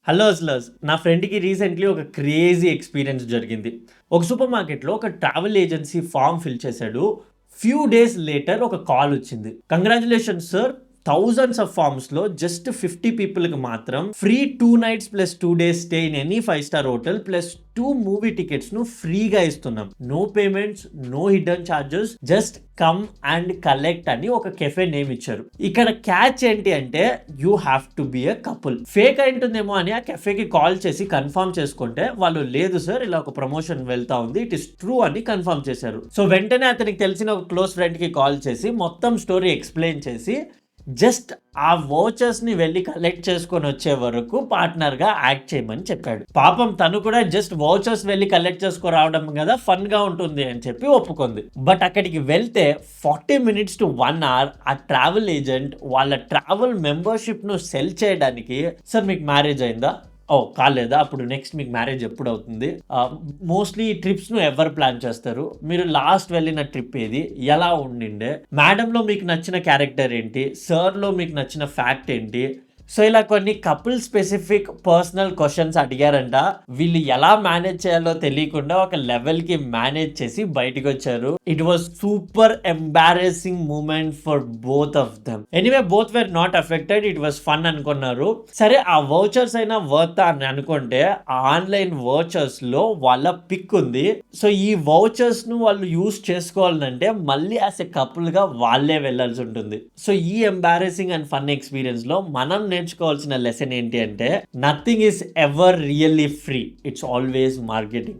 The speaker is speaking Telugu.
హలో అస్లస్, నా ఫ్రెండ్కి రీసెంట్లీ ఒక క్రేజీ ఎక్స్పీరియన్స్ జరిగింది. ఒక సూపర్ మార్కెట్లో ఒక ట్రావెల్ ఏజెన్సీ ఫామ్ ఫిల్ చేశాడు. ఫ్యూ డేస్ లేటర్ ఒక కాల్ వచ్చింది. కంగ్రాచులేషన్స్ సార్, థౌజండ్స్ ఆఫ్ ఫార్మ్స్లో జస్ట్ 50 పీపుల్కి మాత్రం free 2 nights plus 2 days stay in any 5-star hotel plus 2 movie టికెట్స్ను ఫ్రీగా ఇస్తున్నాం. No payments, no hidden charges, just come and collect అని ఒక కెఫే నేమ్ ఇచ్చారు. ఇక్కడ క్యాచ్ ఏంటి అంటే you have to be a couple. Fake అయింటుందేమో అని ఆ కెఫేకి కాల్ చేసి కన్ఫర్మ్ చేసుకుంటే వాళ్ళు లేదు సార్, ఇలా ఒక ప్రమోషన్ వెళ్తా ఉంది, ఇట్ ఇస్ ట్రూ అని కన్ఫర్మ్ చేశారు. సో వెంటనే అతనికి తెలిసిన ఒక క్లోజ్ ఫ్రెండ్కి కాల్ చేసి మొత్తం స్టోరీ ఎక్స్ప్లెయిన్ చేసి జస్ట్ ఆ వోచర్స్ని వెళ్ళి కలెక్ట్ చేసుకొని వచ్చే వరకు పార్ట్నర్గా యాక్ట్ చేయమని చెప్పాడు. పాపం తను కూడా జస్ట్ వోచర్స్ వెళ్ళి కలెక్ట్ చేసుకొని రావడం కదా ఫన్గా ఉంటుంది అని చెప్పి ఒప్పుకుంది. బట్ అక్కడికి వెళ్తే 40 minutes to 1 hour ఆ ట్రావెల్ ఏజెంట్ వాళ్ళ ట్రావెల్ మెంబర్షిప్ను సెల్ చేయడానికి, సార్ మీకు మ్యారేజ్ అయిందా, కాలేదా, అప్పుడు నెక్స్ట్ మీకు మ్యారేజ్ ఎప్పుడు అవుతుంది, మోస్ట్లీ ట్రిప్స్ను ఎవరు ప్లాన్ చేస్తారు, మీరు లాస్ట్ వెళ్ళిన ట్రిప్ ఏది, ఎలా ఉండిండే, మేడంలో మీకు నచ్చిన క్యారెక్టర్ ఏంటి, సార్లో మీకు నచ్చిన ఫ్యాక్ట్ ఏంటి. సో ఇలా కొన్ని కపుల్ స్పెసిఫిక్ పర్సనల్ క్వశ్చన్స్ అడిగారంట. వీళ్ళు ఎలా మేనేజ్ చేయాలో తెలియకుండా ఒక లెవెల్కి మేనేజ్ చేసి బయటకు వచ్చారు. It was super embarrassing moment for both of them. Anyway both were not affected, it was fun అనుకున్నారు. సరే ఆ వౌచర్స్ అయినా వర్త్ అని అనుకుంటే ఆన్లైన్ వౌచర్స్ లో వాళ్ళ పిక్ ఉంది. సో ఈ వౌచర్స్ ను వాళ్ళు యూస్ చేసుకోవాలంటే మళ్ళీ యాజ్ ఎ కపుల్ గా వాళ్ళే వెళ్ళాల్సి ఉంటుంది. సో ఈ ఎంబారెసింగ్ అండ్ ఫన్ ఎక్స్పీరియన్స్ లో మనం నేర్చుకోవాల్సిన లెసన్ ఏంటి అంటే nothing is ever really free, it's always marketing.